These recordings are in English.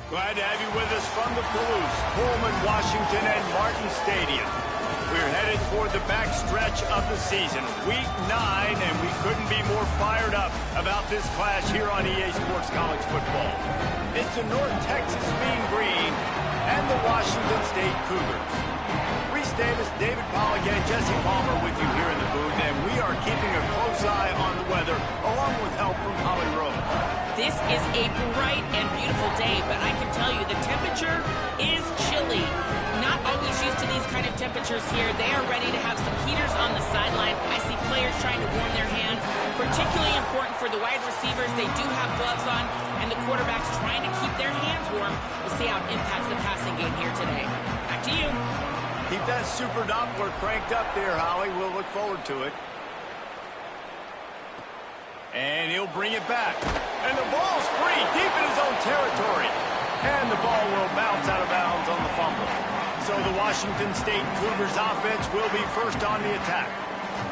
Glad to have you with us from the Palouse, Pullman, Washington, and Martin Stadium. We're headed toward the backstretch of the season, Week 9, and we couldn't be more fired up about this clash here on EA Sports College Football. It's the North Texas Mean Green and the Washington State Cougars. Reese Davis, David Pollack, and Jesse Palmer with you here in the booth, and we are keeping a close eye on the weather, along with help from Holly Rowe. This is a bright and beautiful day, but I can tell you the temperature is chilly. Not always used to these kind of temperatures here. They are ready to have some heaters on the sideline. I see players trying to warm their hands. Particularly important for the wide receivers. They do have gloves on, and the quarterbacks trying to keep their hands warm. We'll see how it impacts the passing game here today. Back to you. Keep that Super Doppler cranked up there, Holly. We'll look forward to it. And he'll bring it back. And the ball's free, deep in his own territory. And the ball will bounce out of bounds on the fumble. So the Washington State Cougars offense will be first on the attack.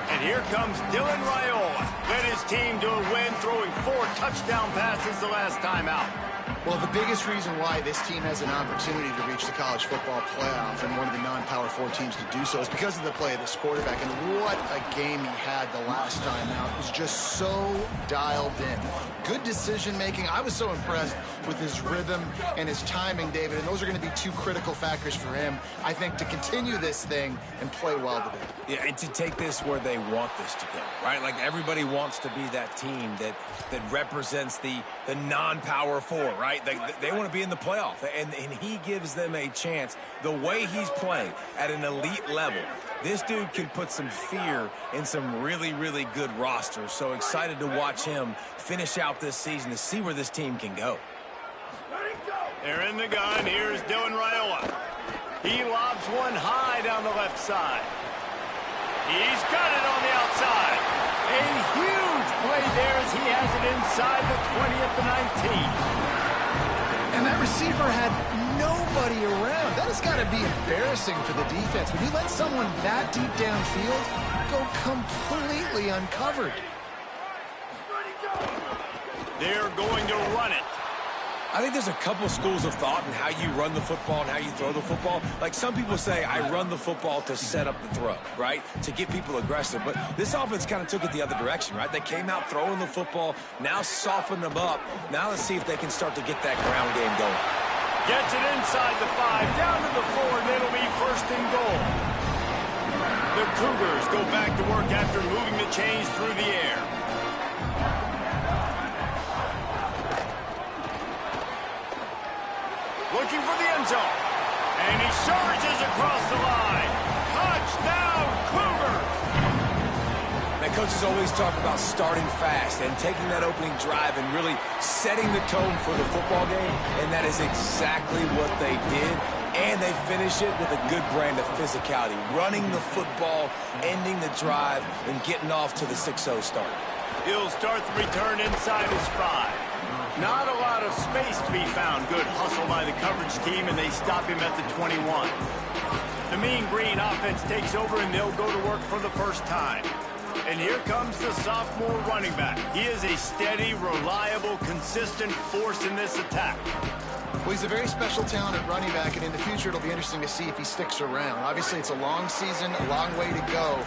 And here comes Dylan Raiola. Led his team to a win, throwing 4 touchdown passes the last time out. Well, the biggest reason why this team has an opportunity to reach the college football playoff and one of the non-Power 4 teams to do so is because of the play of this quarterback. And what a game he had the last time out. It was just so dialed in. Good decision-making. I was so impressed with his rhythm and his timing, David, and those are going to be 2 critical factors for him, I think, to continue this thing and play well today. Yeah, and to take this where they want this to go, right? Like, everybody wants to be that team that represents the non-Power 4, right? They want to be in the playoff, and he gives them a chance. The way he's playing at an elite level, this dude can put some fear in some really, really good rosters. So excited to watch him finish out this season to see where this team can go. They're in the gun. Here's Dylan Raiola. He lobs one high down the left side. He's got it on the outside. A huge play there as he has it inside the 20 at the 19. And that receiver had nobody around. That has got to be embarrassing for the defense. When you let someone that deep downfield go completely uncovered. They're going to run it. I think there's a couple schools of thought in how you run the football and how you throw the football. Like, some people say, I run the football to set up the throw, right? To get people aggressive. But this offense kind of took it the other direction, right? They came out throwing the football, now soften them up. Now let's see if they can start to get that ground game going. Gets it inside the 5, down to the 4, and it'll be first and goal. The Cougars go back to work after moving the chains through the air. Looking for the end zone. And he charges across the line. Touchdown, Cougars! Now, coaches always talk about starting fast and taking that opening drive and really setting the tone for the football game, and that is exactly what they did. And they finish it with a good brand of physicality, running the football, ending the drive, and getting off to the 6-0 start. He'll start the return inside his 5. Not a lot of space to be found. Good hustle by the coverage team, and they stop him at the 21. The Mean Green offense takes over, and they'll go to work for the first time. And here comes the sophomore running back. He is a steady, reliable, consistent force in this attack. Well, he's a very special talent at running back, and in the future it'll be interesting to see if he sticks around. Obviously, it's a long season, a long way to go.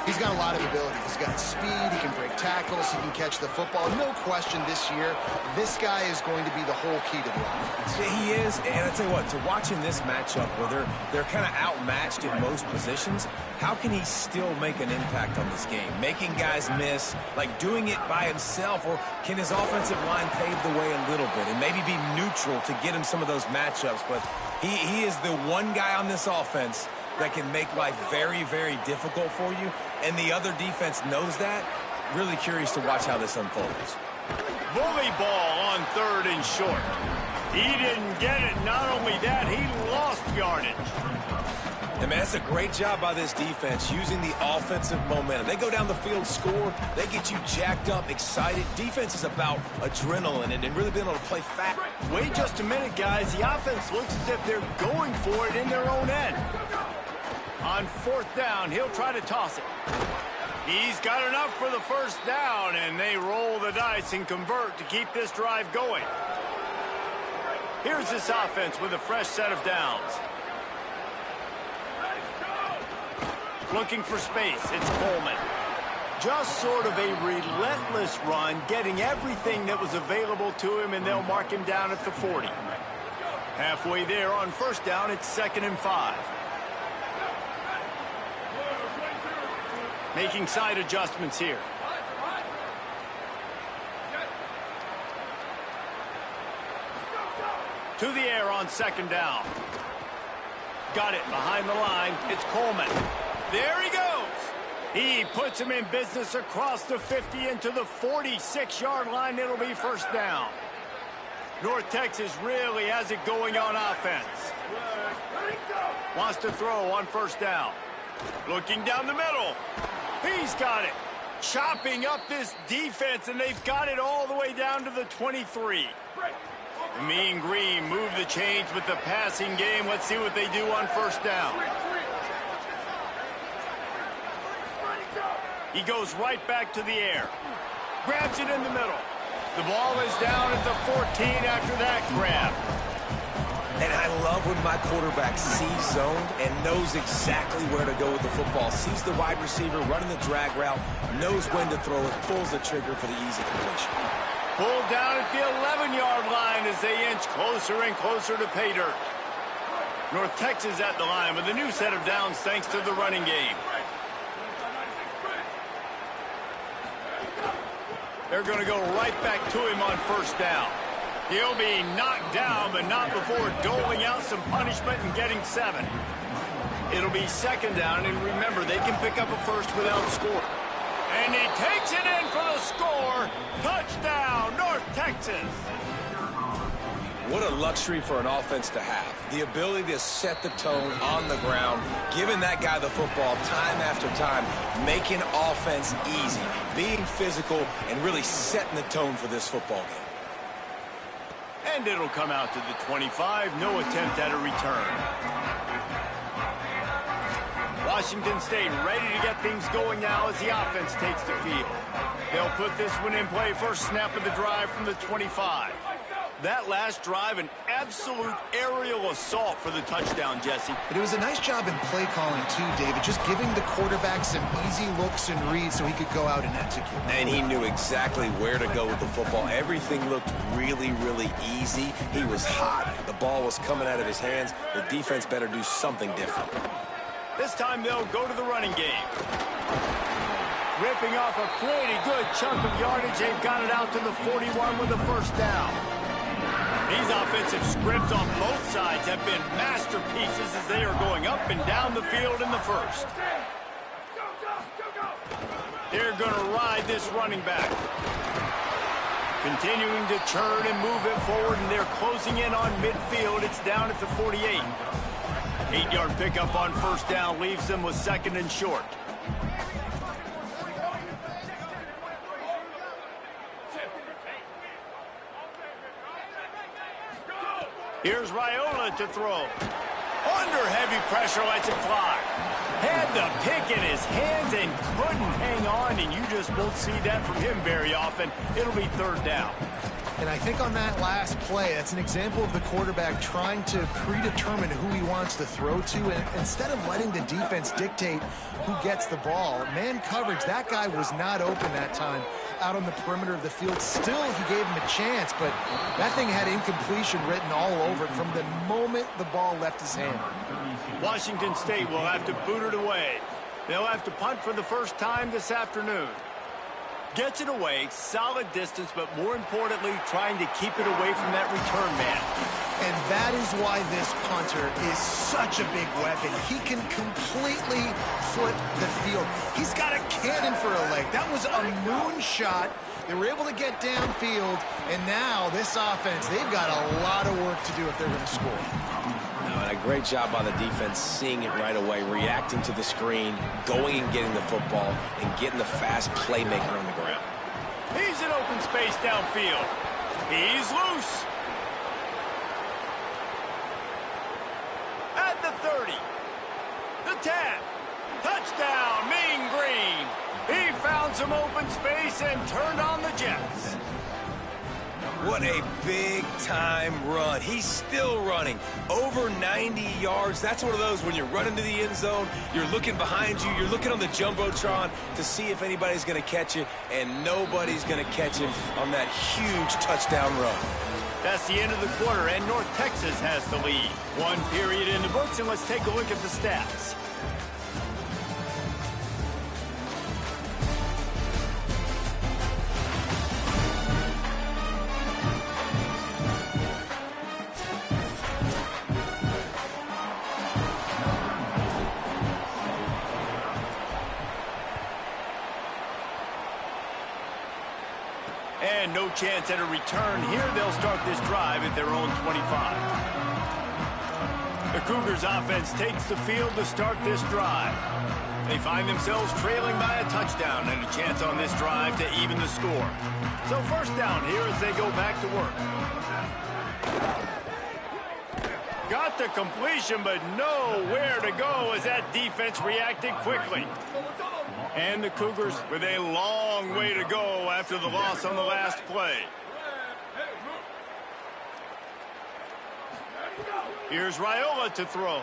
He's got a lot of ability. He's got speed, he can break tackles, he can catch the football. No question this year, this guy is going to be the whole key to the offense. He is, and I tell you what, to watch in this matchup where they're kind of outmatched in most positions, how can he still make an impact on this game? Making guys miss, like doing it by himself, or can his offensive line pave the way a little bit and maybe be neutral to get him some of those matchups? But he is the one guy on this offense that can make life very, very difficult for you, and the other defense knows that. Really curious to watch how this unfolds. Bully ball on 3rd and short. He didn't get it. Not only that, he lost yardage. And man, that's a great job by this defense, using the offensive momentum. They go down the field, score, they get you jacked up, excited. Defense is about adrenaline and really being able to play fast. Wait just a minute, guys. The offense looks as if they're going for it in their own end. On 4th down, he'll try to toss it. He's got enough for the first down, and they roll the dice and convert to keep this drive going. Here's this offense with a fresh set of downs. Looking for space. It's Coleman. Just sort of a relentless run, getting everything that was available to him, and they'll mark him down at the 40. Halfway there on first down, it's 2nd and 5. Making side adjustments here. To the air on 2nd down. Got it behind the line. It's Coleman. There he goes. He puts him in business across the 50 into the 46-yard line. It'll be first down. North Texas really has it going on offense. Wants to throw on first down. Looking down the middle. He's got it. Chopping up this defense, and they've got it all the way down to the 23. Mean Green move the chains with the passing game. Let's see what they do on first down. He goes right back to the air. Grabs it in the middle. The ball is down at the 14 after that grab. And I love when my quarterback sees zoned and knows exactly where to go with the football. Sees the wide receiver running the drag route, knows when to throw it, pulls the trigger for the easy completion. Pulled down at the 11-yard line as they inch closer and closer to pay dirt. North Texas at the line with a new set of downs thanks to the running game. They're going to go right back to him on first down. He'll be knocked down, but not before doling out some punishment and getting 7. It'll be 2nd down, and remember, they can pick up a first without score. And he takes it in for the score. Touchdown, North Texas. What a luxury for an offense to have. The ability to set the tone on the ground, giving that guy the football time after time, making offense easy, being physical, and really setting the tone for this football game. And it'll come out to the 25. No attempt at a return. Washington State ready to get things going now as the offense takes the field. They'll put this one in play first snap of the drive from the 25. That last drive, an absolute aerial assault for the touchdown, Jesse. But it was a nice job in play calling, too, David, just giving the quarterback some easy looks and reads so he could go out and execute. And he knew exactly where to go with the football. Everything looked really, really easy. He was hot. The ball was coming out of his hands. The defense better do something different. This time they'll go to the running game. Ripping off a pretty good chunk of yardage. They've got it out to the 41 with a first down. These offensive scripts on both sides have been masterpieces as they are going up and down the field in the first. They're going to ride this running back. Continuing to churn and move it forward, and they're closing in on midfield. It's down at the 48. 8-yard pickup on first down leaves them with 2nd and short. Here's Raiola to throw. Under heavy pressure, lets it fly. Had the pick in his hands and couldn't hang on, and you just won't see that from him very often. It'll be 3rd down. And I think on that last play, that's an example of the quarterback trying to predetermine who he wants to throw to, and instead of letting the defense dictate who gets the ball. Man coverage, that guy was not open that time out on the perimeter of the field. Still, he gave him a chance, but that thing had incompletion written all over it from the moment the ball left his hand. Washington State will have to boot it away. They'll have to punt for the first time this afternoon. Gets it away, solid distance, but more importantly, trying to keep it away from that return man. And that is why this punter is such a big weapon. He can completely flip the field. He's got a cannon for a leg. That was a moonshot. They were able to get downfield, and now this offense, they've got a lot of work to do if they're going to score. And a great job by the defense seeing it right away, reacting to the screen, going and getting the football, and getting the fast playmaker on the ground. He's in open space downfield. He's loose. At the 30. The 10. Touchdown, Mean Green. He found some open space and turned on the Jets. What a big-time run. He's still running. Over 90 yards. That's one of those when you're running to the end zone, you're looking behind you, you're looking on the Jumbotron to see if anybody's going to catch you, and nobody's going to catch him on that huge touchdown run. That's the end of the quarter, and North Texas has the lead. One period in the books, and let's take a look at the stats. And no chance at a return here. They'll start this drive at their own 25. The Cougars offense takes the field to start this drive. They find themselves trailing by a touchdown and a chance on this drive to even the score. So first down here as they go back to work. Got the completion, but nowhere to go as that defense reacted quickly. And the Cougars with a long way to go after the loss on the last play. Here's Raiola to throw.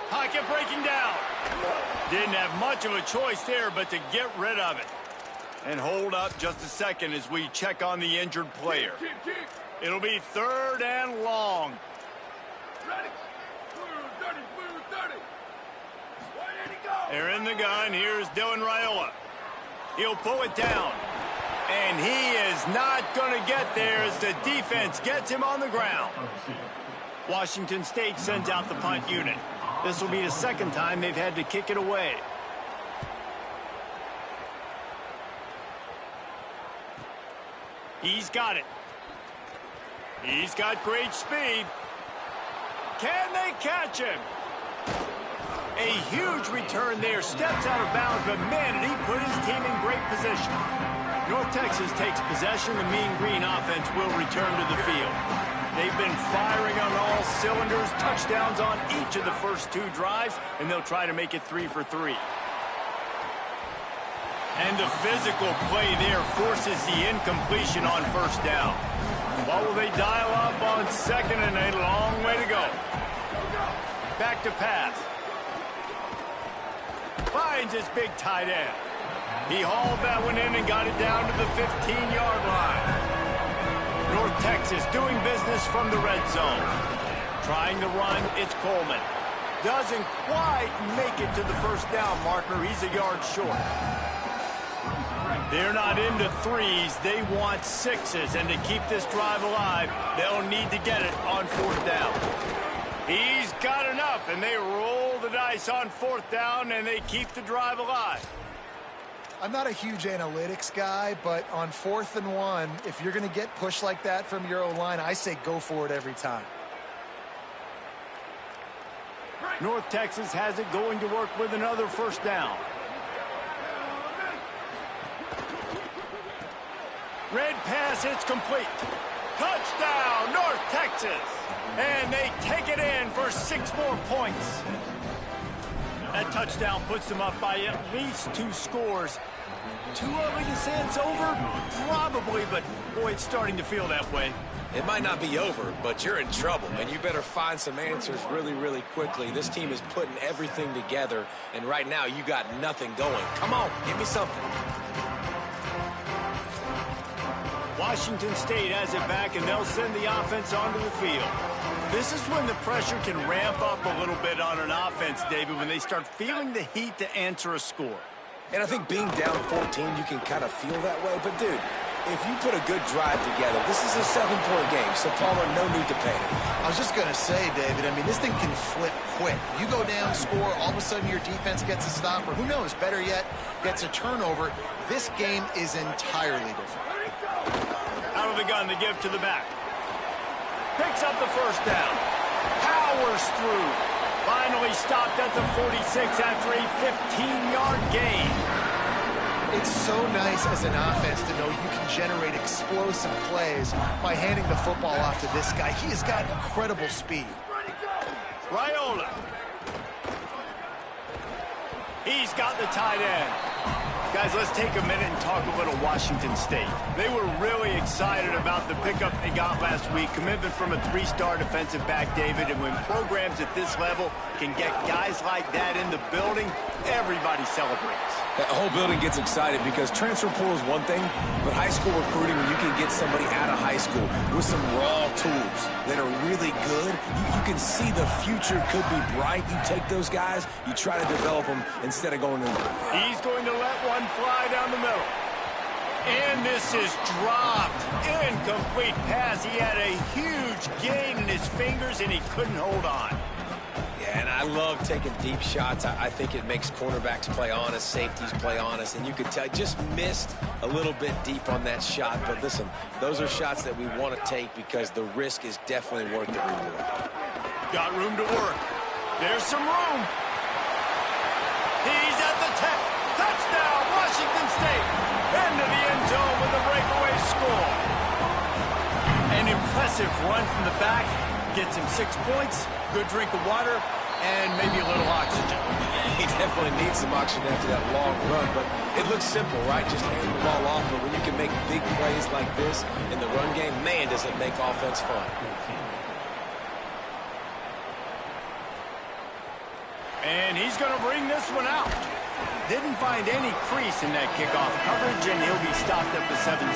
Pocket breaking down. Didn't have much of a choice there, but to get rid of it. And hold up just a second as we check on the injured player. It'll be 3rd and long. They're in the gun. Here's Dylan Raiola. He'll pull it down. And he is not going to get there as the defense gets him on the ground. Washington State sends out the punt unit. This will be the second time they've had to kick it away. He's got it. He's got great speed. Can they catch him? A huge return there. Steps out of bounds, but man, did he put his team in great position. North Texas takes possession. The Mean Green offense will return to the field. They've been firing on all cylinders. Touchdowns on each of the first 2 drives, and they'll try to make it 3 for 3. And the physical play there forces the incompletion on first down. What will they dial up on 2nd and a long way to go? Back to pass. Finds his big tight end. He hauled that one in and got it down to the 15-yard line. North Texas doing business from the red zone. Trying to run, it's Coleman. Doesn't quite make it to the first down marker. He's a yard short. They're not into 3s. They want 6s. And to keep this drive alive, they'll need to get it on 4th down. He's got enough, and they roll the dice on 4th down, and they keep the drive alive. I'm not a huge analytics guy, but on 4th and 1, if you're going to get pushed like that from your O-line, I say go for it every time. North Texas has it going to work with another first down. Red pass, it's complete. Touchdown, North Texas. And they take it in for 6 more points. That touchdown puts them up by at least 2 scores. Too early to say it's over? Probably, but boy, it's starting to feel that way. It might not be over, but you're in trouble, and you better find some answers really, really quickly. This team is putting everything together, and right now you got nothing going. Come on, give me something. Washington State has it back, and they'll send the offense onto the field. This is when the pressure can ramp up a little bit on an offense, David, when they start feeling the heat to answer a score. And I think being down 14, you can kind of feel that way. But, dude, if you put a good drive together, this is a 7-point game, so Palmer, no need to panic. I was just going to say, David, I mean, this thing can flip quick. You go down, score, all of a sudden your defense gets a stop, or who knows, better yet, gets a turnover. This game is entirely different. Out of the gun to give to the back. Picks up the first down. Powers through. Finally stopped at the 46 after a 15-yard gain. It's so nice as an offense to know you can generate explosive plays by handing the football off to this guy. He has got incredible speed. Raiola. He's got the tight end. Guys, let's take a minute and talk a little Washington State. They were really excited about the pickup they got last week. Commitment from a 3-star defensive back, David. And when programs at this level can get guys like that in the building, everybody celebrates. The whole building gets excited because transfer portal is one thing, but high school recruiting, when you can get somebody out of high school with some raw tools that are really good, you can see the future could be bright. You take those guys, you try to develop them instead of going to... He's going to let one fly down the middle. And this is dropped. Incomplete pass. He had a huge gain in his fingers, and he couldn't hold on. And I love taking deep shots. I think it makes cornerbacks play honest, safeties play honest, and you could tell just missed a little bit deep on that shot. But listen, those are shots that we want to take because the risk is definitely worth the reward. Got room to work. There's some room. He's at the 10. Touchdown, Washington State. Into the end zone with a breakaway score. An impressive run from the back. Gets him 6 points, good drink of water, and maybe a little oxygen. He definitely needs some oxygen after that long run, but it looks simple, right? Just hand the ball off, but when you can make big plays like this in the run game, man, does it make offense fun. And he's going to bring this one out. Didn't find any crease in that kickoff coverage, and he'll be stopped at the 17.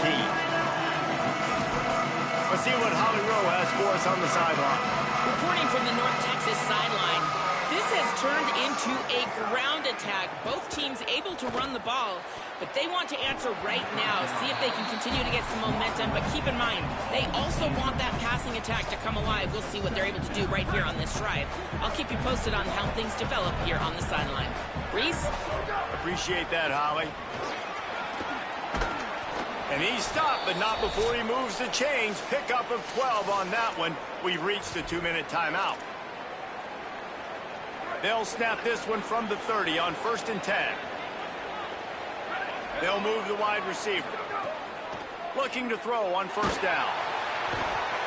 Let's see what Holly Rowe has for us on the sideline. Reporting from the North Texas sideline, this has turned into a ground attack. Both teams able to run the ball, but they want to answer right now, see if they can continue to get some momentum. But keep in mind, they also want that passing attack to come alive. We'll see what they're able to do right here on this drive. I'll keep you posted on how things develop here on the sideline. Reese? Appreciate that, Holly. And he's stopped, but not before he moves the chains. Pickup of 12 on that one. We've reached the 2-minute timeout. They'll snap this one from the 30 on 1st and 10. They'll move the wide receiver. Looking to throw on 1st down.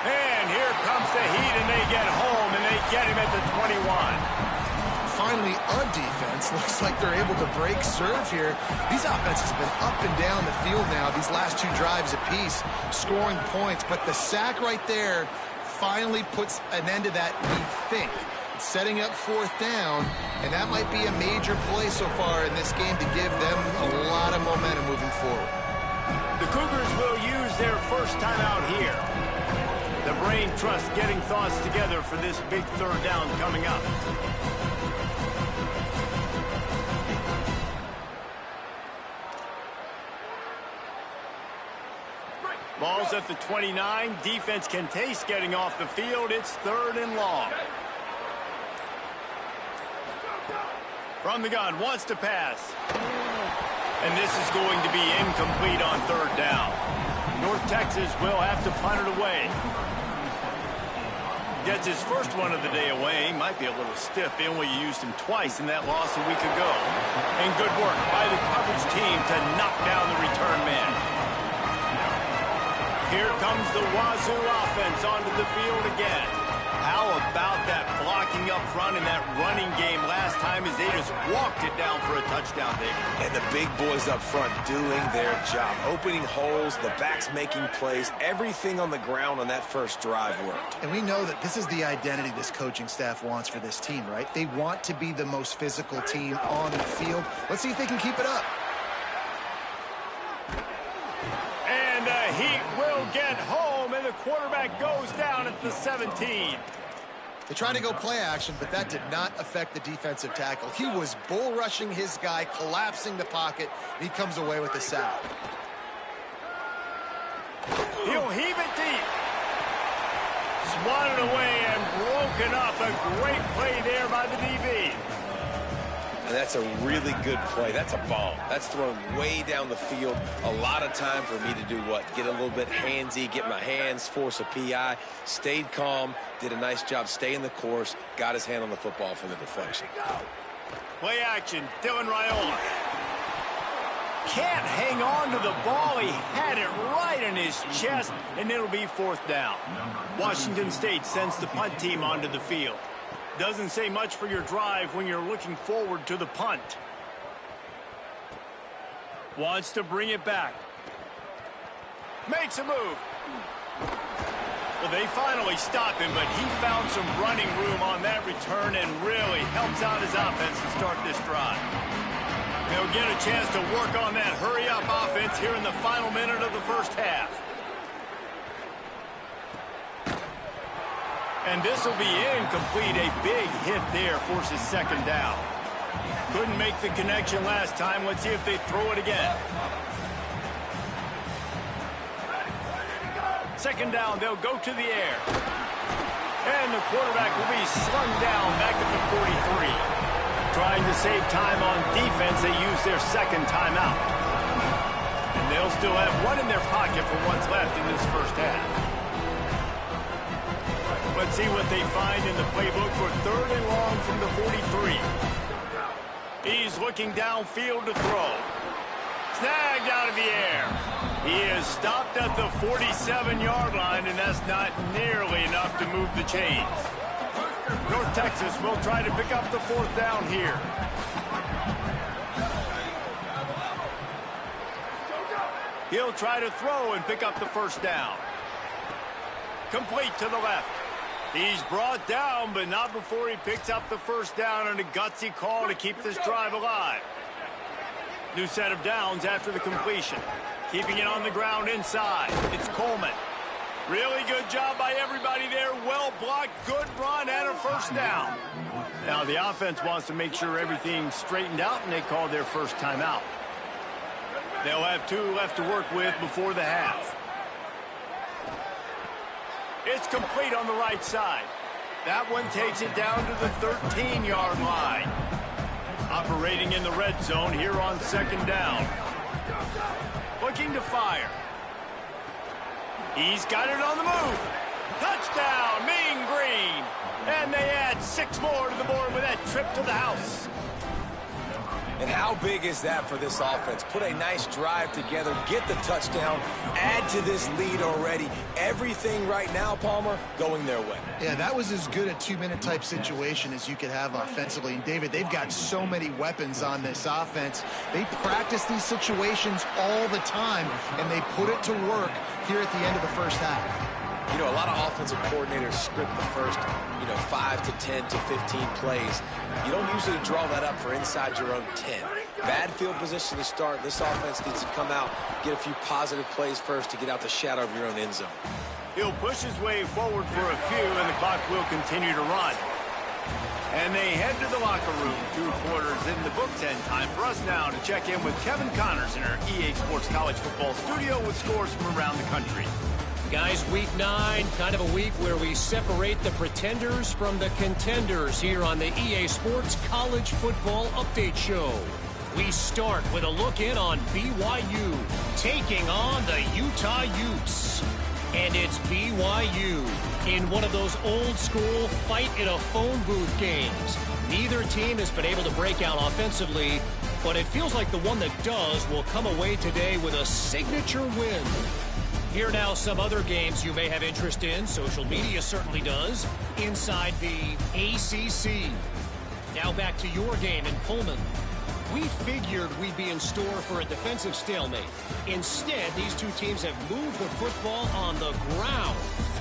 And here comes the heat, and they get home, and they get him at the 21. Finally, a defense. Looks like they're able to break serve here. These offenses have been up and down the field now, these last 2 drives apiece, scoring points. But the sack right there finally puts an end to that, we think. Setting up 4th down, and that might be a major play so far in this game to give them a lot of momentum moving forward. The Cougars will use their first timeout here. The brain trust getting thoughts together for this big 3rd down coming up. Ball's at the 29. Defense can taste getting off the field. It's 3rd and long. From the gun, wants to pass. And this is going to be incomplete on 3rd down. North Texas will have to punt it away. Gets his first one of the day away. Might be a little stiff. They only used him twice in that loss a week ago. And good work by the coverage team to knock down the return man. Here comes the Wazoo offense onto the field again. How about that blocking up front in that running game last time as they just walked it down for a touchdown, David? And the big boys up front doing their job. Opening holes, the backs making plays. Everything on the ground on that first drive worked. And we know that this is the identity this coaching staff wants for this team, right? They want to be the most physical team on the field. Let's see if they can keep it up. And the Heat will get home, and the quarterback goes down at the 17. They tried to go play action, but that did not affect the defensive tackle. He was bull rushing his guy, collapsing the pocket, and he comes away with the sack. He'll heave it deep. Swatted away and broken up. A great play there by the DB. And that's a really good play. That's a bomb. That's thrown way down the field. A lot of time for me to do what? Get a little bit handsy, get my hands, force a PI. Stayed calm, did a nice job staying the course, got his hand on the football for the deflection. Play action, Dylan Raiola. Can't hang on to the ball. He had it right in his chest, and it'll be 4th down. Washington State sends the punt team onto the field. Doesn't say much for your drive when you're looking forward to the punt. Wants to bring it back. Makes a move. Well, they finally stopped him, but he found some running room on that return and really helps out his offense to start this drive. They'll get a chance to work on that hurry-up offense here in the final minute of the first half. And this will be incomplete. A big hit there forces second down. Couldn't make the connection last time. Let's see if they throw it again. Second down, they'll go to the air. And the quarterback will be slung down back at the 43. Trying to save time on defense, they use their second timeout. And they'll still have one in their pocket for what's left in this first half. Let's see what they find in the playbook for third and long from the 43. He's looking downfield to throw. Snagged out of the air. He is stopped at the 47-yard line, and that's not nearly enough to move the chains. North Texas will try to pick up the fourth down here. He'll try to throw and pick up the first down. Complete to the left. He's brought down, but not before he picks up the first down on a gutsy call to keep this drive alive. New set of downs after the completion. Keeping it on the ground inside. It's Coleman. Really good job by everybody there. Well blocked, good run, and a first down. Now the offense wants to make sure everything's straightened out, and they call their first timeout. They'll have 2 left to work with before the half. It's complete on the right side. That one takes it down to the 13-yard line. Operating in the red zone here on second down. Looking to fire. He's got it on the move. Touchdown, Mean Green. And they add 6 more to the board with that trip to the house. And how big is that for this offense? Put a nice drive together, get the touchdown, add to this lead already. Everything right now, Palmer, going their way. Yeah, that was as good a 2-minute type situation as you could have offensively. And, David, they've got so many weapons on this offense. They practice these situations all the time, and they put it to work here at the end of the first half. You know, a lot of offensive coordinators script the first, 5 to 10 to 15 plays. You don't usually draw that up for inside your own 10. Bad field position to start. This offense needs to come out, get a few positive plays first to get out the shadow of your own end zone. He'll push his way forward for a few, and the clock will continue to run. And they head to the locker room. 2 quarters in the books, and time for us now to check in with Kevin Connors in our EA Sports College Football studio with scores from around the country. Guys, week 9, kind of a week where we separate the pretenders from the contenders here on the EA Sports College Football Update Show. We start with a look in on BYU taking on the Utah Utes. And it's BYU in one of those old-school fight-in-a-phone-booth games. Neither team has been able to break out offensively, but it feels like the one that does will come away today with a signature win. Here now some other games you may have interest in. Social media certainly does. Inside the ACC. Now back to your game in Pullman. We figured we'd be in store for a defensive stalemate. Instead, these two teams have moved the football on the ground.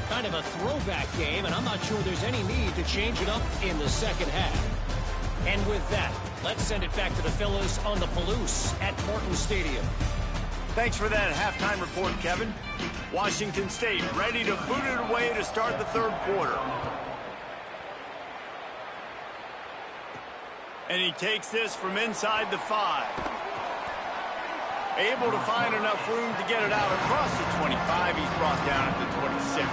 Kind of a throwback game, and I'm not sure there's any need to change it up in the second half. And with that, let's send it back to the fellas on the Palouse at Morton Stadium. Thanks for that halftime report, Kevin. Washington State ready to boot it away to start the third quarter. And he takes this from inside the 5. Able to find enough room to get it out across the 25. He's brought down at the 26.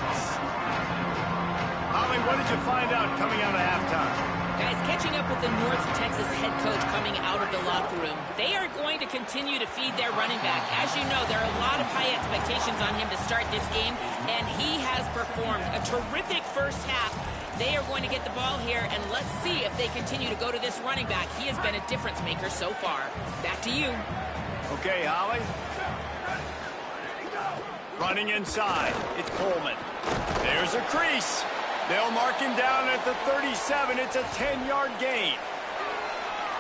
Holly, what did you find out coming out of halftime? Guys, catching up with the North Texas head coach coming out of the locker room. They are going to continue to feed their running back. As you know, there are a lot of high expectations on him to start this game, and he has performed a terrific first half. They are going to get the ball here, and let's see if they continue to go to this running back. He has been a difference maker so far. Back to you. Okay, Holly. Running inside. It's Coleman. There's a crease. They'll mark him down at the 37. It's a 10-yard gain.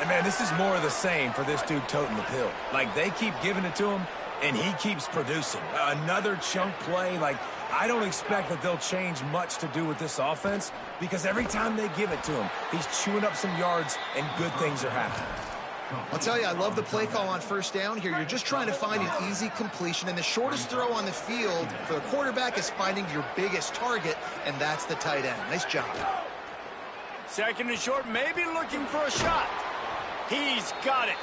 And, man, this is more of the same for this dude toting the pill. Like, they keep giving it to him, and he keeps producing. Another chunk play. Like, I don't expect that they'll change much to do with this offense because every time they give it to him, he's chewing up some yards, and good things are happening. I'll tell you, I love the play call on first down here. You're just trying to find an easy completion, and the shortest throw on the field for the quarterback is finding your biggest target, and that's the tight end. Nice job. Second and short, maybe looking for a shot. He's got it.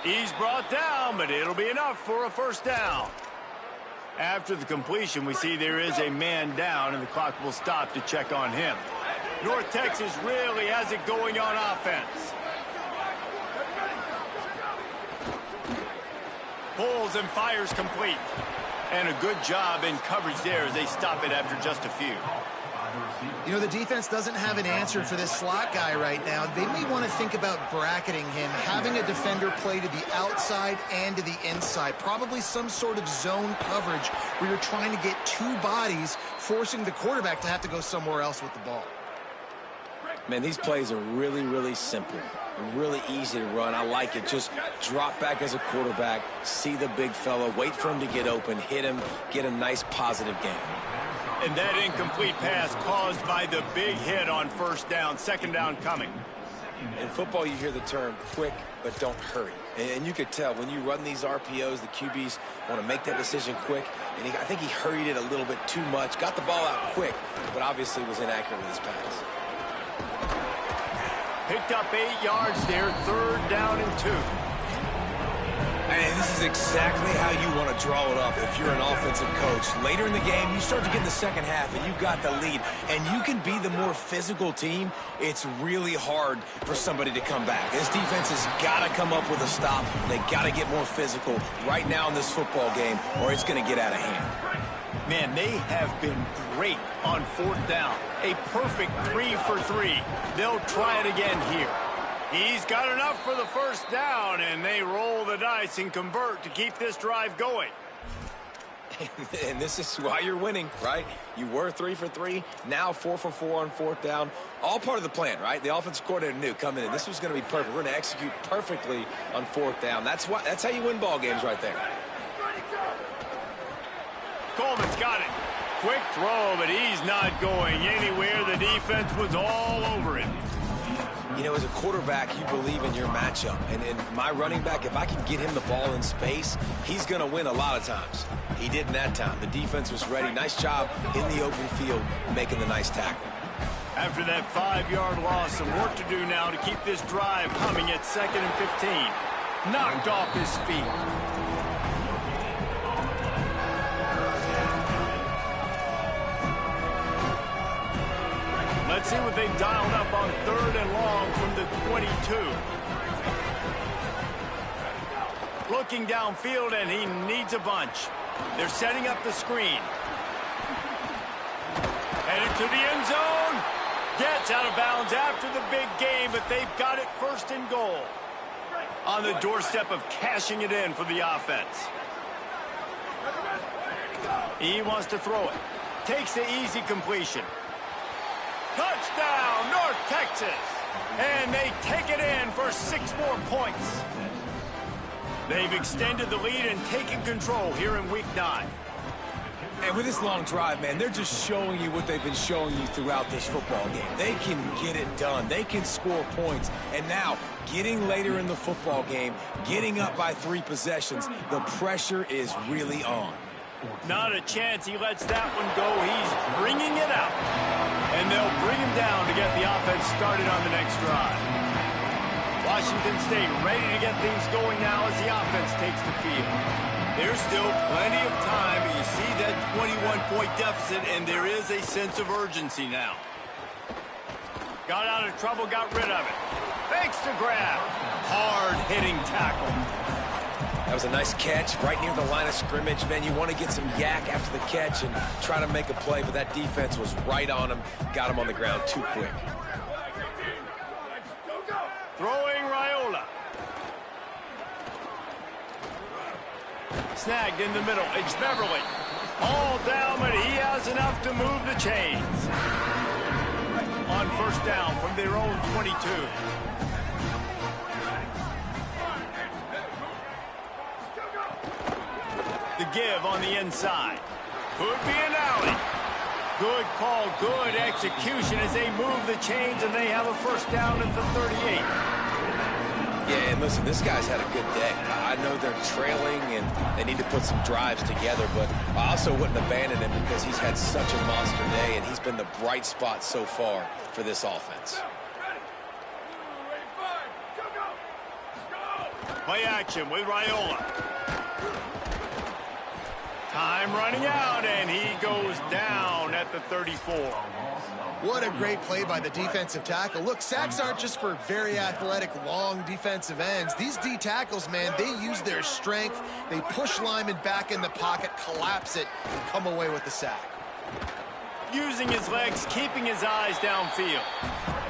He's brought down, but it'll be enough for a first down. After the completion, we see there is a man down, and the clock will stop to check on him. North Texas really has it going on offense. Pulls and fires complete. And a good job in coverage there as they stop it after just a few. You know, the defense doesn't have an answer for this slot guy right now. They may want to think about bracketing him, having a defender play to the outside and to the inside. Probably some sort of zone coverage where you're trying to get two bodies, forcing the quarterback to have to go somewhere else with the ball. Man, these plays are really, really simple. Really easy to run. I like it. Just drop back as a quarterback, see the big fella, wait for him to get open, hit him, get a nice positive gain. And that incomplete pass caused by the big hit on first down. Second down coming. In football, you hear the term quick, but don't hurry. And you could tell when you run these RPOs, the QBs want to make that decision quick. And I think he hurried it a little bit too much, got the ball out quick, but obviously was inaccurate with his pass. Picked up 8 yards there, third down and 2. And this is exactly how you want to draw it up if you're an offensive coach. Later in the game, you start to get in the second half, and you got the lead. And you can be the more physical team. It's really hard for somebody to come back. This defense has got to come up with a stop. They got to get more physical right now in this football game, or it's going to get out of hand. Man, they have been great on fourth down. A perfect 3 for 3. They'll try it again here. He's got enough for the first down, and they roll the dice and convert to keep this drive going. And this is why you're winning, right? You were 3 for 3, now 4 for 4 on fourth down. All part of the plan, right? The offensive coordinator knew coming in. This was going to be perfect. We're going to execute perfectly on fourth down. That's how you win ball games right there. Coleman's got it. Quick throw, but he's not going anywhere. The defense was all over him. You know, as a quarterback, you believe in your matchup. And my running back, if I can get him the ball in space, he's going to win a lot of times. He did in that time. The defense was ready. Nice job in the open field making the nice tackle. After that 5-yard loss, some work to do now to keep this drive humming at 2nd and 15. Knocked off his feet. Let's see what they've dialed up on 3rd and long from the 22. Looking downfield, and he needs a bunch. They're setting up the screen. Headed to the end zone. Gets out of bounds after the big game, but they've got it 1st and goal. On the doorstep of cashing it in for the offense. He wants to throw it. Takes the easy completion. Touchdown, North Texas. And they take it in for 6 more points. They've extended the lead and taken control here in Week 9. And with this long drive, man, they're just showing you what they've been showing you throughout this football game. They can get it done. They can score points. And now, getting later in the football game, getting up by 3 possessions, the pressure is really on. Not a chance he lets that one go. He's bringing it out. And they'll bring him down to get the offense started on the next drive. Washington State ready to get things going now as the offense takes the field. There's still plenty of time. You see that 21-point deficit, and there is a sense of urgency now. Got out of trouble, got rid of it. Fakes the grab. Hard-hitting tackle. That was a nice catch right near the line of scrimmage. Man, you want to get some yak after the catch and try to make a play, but that defense was right on him. Got him on the ground too quick. Throwing Raiola. Snagged in the middle. It's Beverly. All down, but he has enough to move the chains. On 1st down from their own 22. give on the inside. Could be an alley. Good call, good execution as they move the chains, and they have a first down at the 38. Yeah, and listen, this guy's had a good day. I know they're trailing and they need to put some drives together, but I also wouldn't abandon him because he's had such a monster day, and he's been the bright spot so far for this offense. Play action with Raiola. Time running out, and he goes down at the 34. What a great play by the defensive tackle. Look, sacks aren't just for very athletic, long defensive ends. These D tackles, man, they use their strength. They push linemen back in the pocket, collapse it, and come away with the sack. Using his legs, keeping his eyes downfield.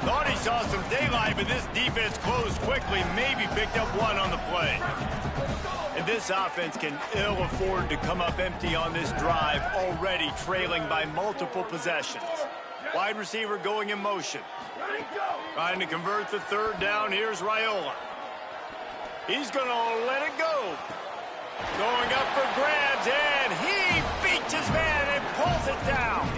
Thought he saw some daylight, but this defense closed quickly, maybe picked up one on the play. And this offense can ill afford to come up empty on this drive, already trailing by multiple possessions. Wide receiver going in motion. Trying to convert the third down. Here's Raiola. He's going to let it go. Going up for grabs, and he beats his man and pulls it down.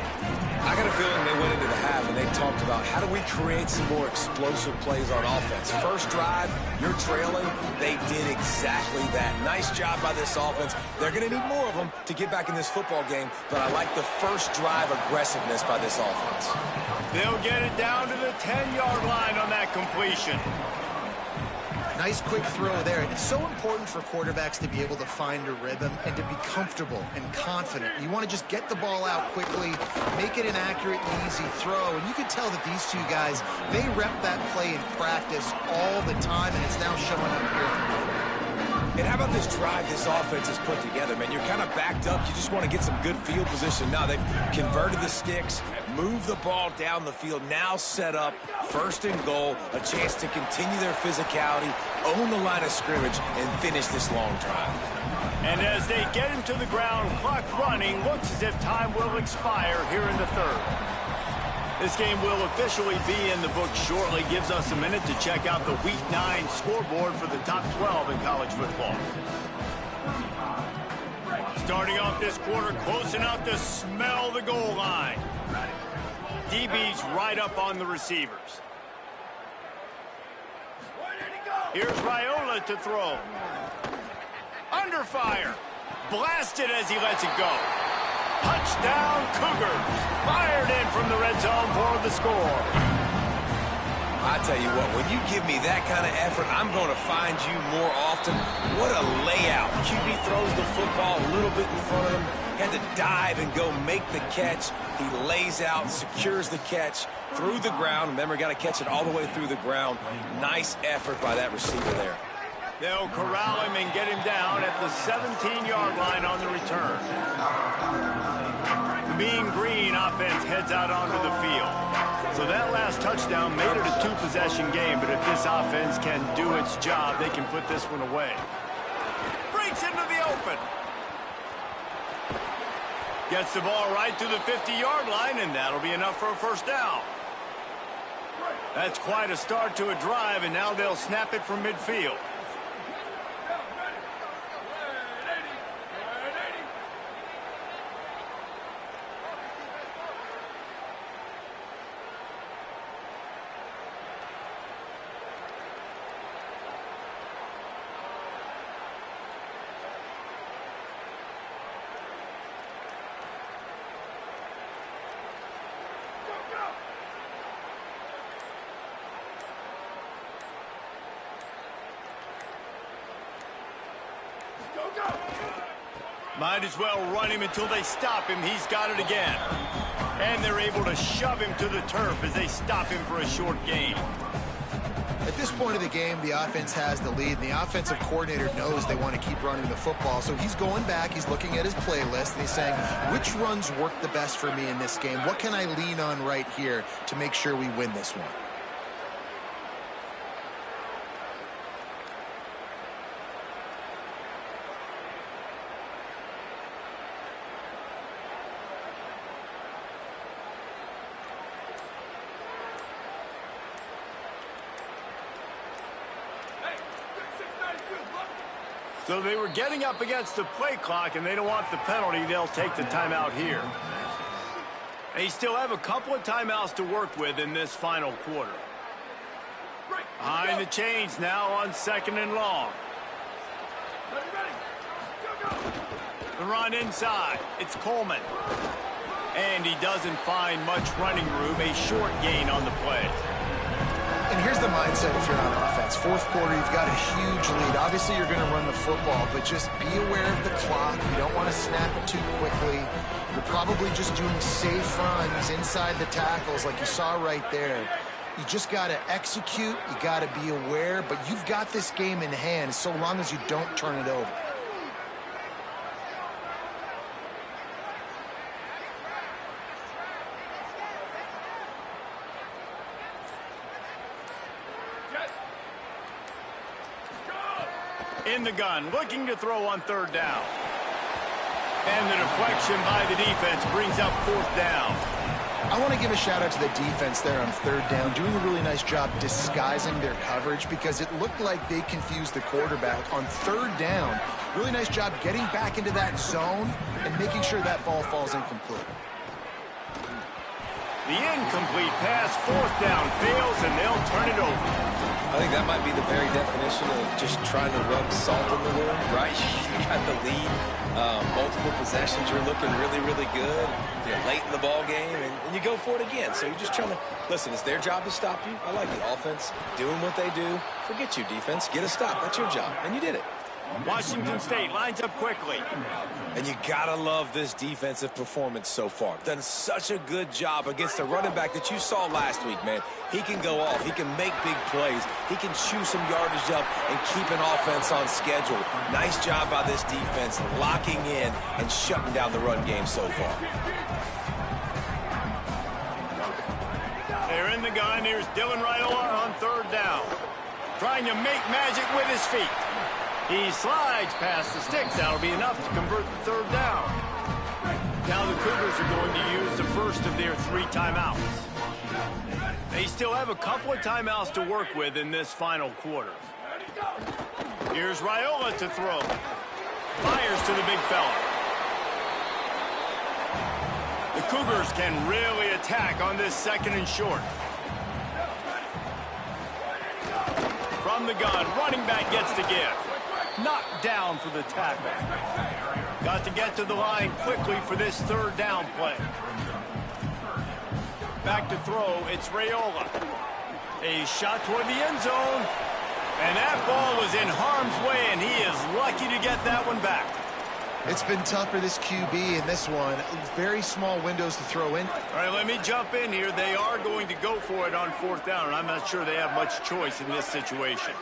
I got a feeling they went into the half and they talked about how do we create some more explosive plays on offense. First drive, you're trailing. They did exactly that. Nice job by this offense. They're going to need more of them to get back in this football game, but I like the first drive aggressiveness by this offense. They'll get it down to the 10-yard line on that completion. Nice quick throw there. It's so important for quarterbacks to be able to find a rhythm and to be comfortable and confident. You want to just get the ball out quickly, make it an accurate and easy throw. And you can tell that these two guys, they rep that play in practice all the time, and it's now showing up here. And how about this drive this offense has put together, man? You're kind of backed up. You just want to get some good field position. Now they've converted the sticks, moved the ball down the field, now set up first and goal, a chance to continue their physicality, own the line of scrimmage, and finish this long drive. And as they get him to the ground, clock running, looks as if time will expire here in the third. This game will officially be in the books shortly. Gives us a minute to check out the Week 9 scoreboard for the top 12 in college football. Starting off this quarter, close enough to smell the goal line. DB's right up on the receivers. Here's Raiola to throw. Under fire. Blasted as he lets it go. Touchdown, Cougars. Fired in from the red zone for the score. I tell you what, when you give me that kind of effort, I'm going to find you more often. What a layout. QB throws the football a little bit in front of him. Had to dive and go make the catch. He lays out, secures the catch through the ground. Remember, got to catch it all the way through the ground. Nice effort by that receiver there. They'll corral him and get him down at the 17-yard line on the return. The Mean Green offense heads out onto the field. So that last touchdown made it a two-possession game, but if this offense can do its job, they can put this one away. Breaks into the open. Gets the ball right to the 50-yard line, and that'll be enough for a first down. That's quite a start to a drive, and now they'll snap it from midfield. Might as well run him until they stop him. He's got it again. And they're able to shove him to the turf as they stop him for a short gain. At this point of the game, the offense has the lead, and the offensive coordinator knows they want to keep running the football. So he's going back, he's looking at his playlist, and he's saying, which runs work the best for me in this game? What can I lean on right here to make sure we win this one? So they were getting up against the play clock, and they don't want the penalty. They'll take the timeout here. They still have a couple of timeouts to work with in this final quarter. Behind the chains now on 2nd and long. The run inside. It's Coleman. And he doesn't find much running room. A short gain on the play. And here's the mindset if you're on offense. 4th quarter, you've got a huge lead. Obviously, you're going to run the football, but just be aware of the clock. You don't want to snap it too quickly. You're probably just doing safe runs inside the tackles like you saw right there. You just got to execute. You got to be aware, but you've got this game in hand so long as you don't turn it over. In the gun, looking to throw on 3rd down. And the deflection by the defense brings up 4th down. I want to give a shout out to the defense there on 3rd down, doing a really nice job disguising their coverage because it looked like they confused the quarterback on 3rd down. Really nice job getting back into that zone and making sure that ball falls incomplete. The incomplete pass, 4th down, fails, and they'll turn it over. I think that might be the very definition of just trying to rub salt in the wound, right? You got the lead, multiple possessions, you're looking really, really good. You're late in the ball game, and you go for it again. So you're just trying to, listen, it's their job to stop you. I like the offense doing what they do. Forget you, defense. Get a stop. That's your job, and you did it. Washington State lines up quickly. And you gotta love this defensive performance so far. Done such a good job against the running back that you saw last week, man. He can go off. He can make big plays. He can chew some yardage up and keep an offense on schedule. Nice job by this defense locking in and shutting down the run game so far. They're in the gun. Here's Dylan Raiola on 3rd down. Trying to make magic with his feet. He slides past the sticks. That'll be enough to convert the 3rd down. Now the Cougars are going to use the first of their 3 timeouts. They still have a couple of timeouts to work with in this final quarter. Here's Raiola to throw. Fires to the big fella. The Cougars can really attack on this 2nd and short. From the gun, running back gets to give. Knocked down for the tackle. Got to get to the line quickly for this 3rd down play. Back to throw, it's Raiola. A shot toward the end zone. And that ball was in harm's way, and he is lucky to get that one back. It's been tough for this QB in this one. Very small windows to throw in. All right, let me jump in here. They are going to go for it on 4th down, and I'm not sure they have much choice in this situation.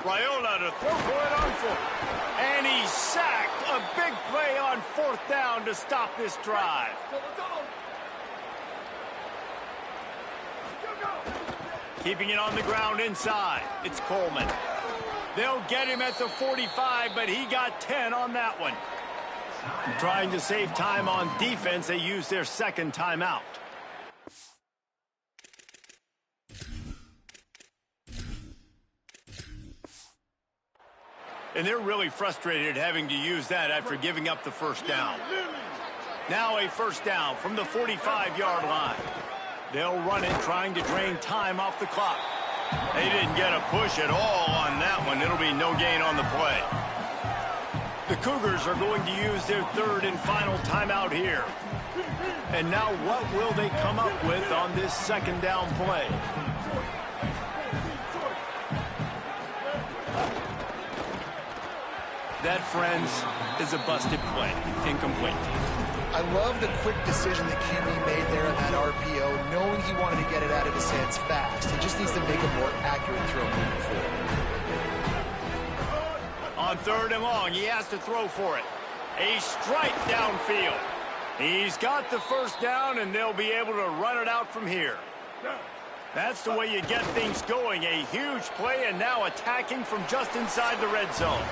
Raiola to throw for it on 4th. And he sacked. A big play on 4th down to stop this drive. Keeping it on the ground inside. It's Coleman. They'll get him at the 45, but he got 10 on that one. Trying to save time on defense, they use their 2nd timeout. And they're really frustrated having to use that after giving up the 1st down. Now a 1st down from the 45-yard line. They'll run it, trying to drain time off the clock. They didn't get a push at all on that one. It'll be no gain on the play. The Cougars are going to use their 3rd and final timeout here. And now what will they come up with on this 2nd down play? That, friends, is a busted play. Incomplete. I love the quick decision that QB made there on that RPO, knowing he wanted to get it out of his hands fast. He just needs to make a more accurate throw moving forward. On 3rd and long, he has to throw for it. A strike downfield. He's got the 1st down, and they'll be able to run it out from here. That's the way you get things going. A huge play, and now attacking from just inside the red zone.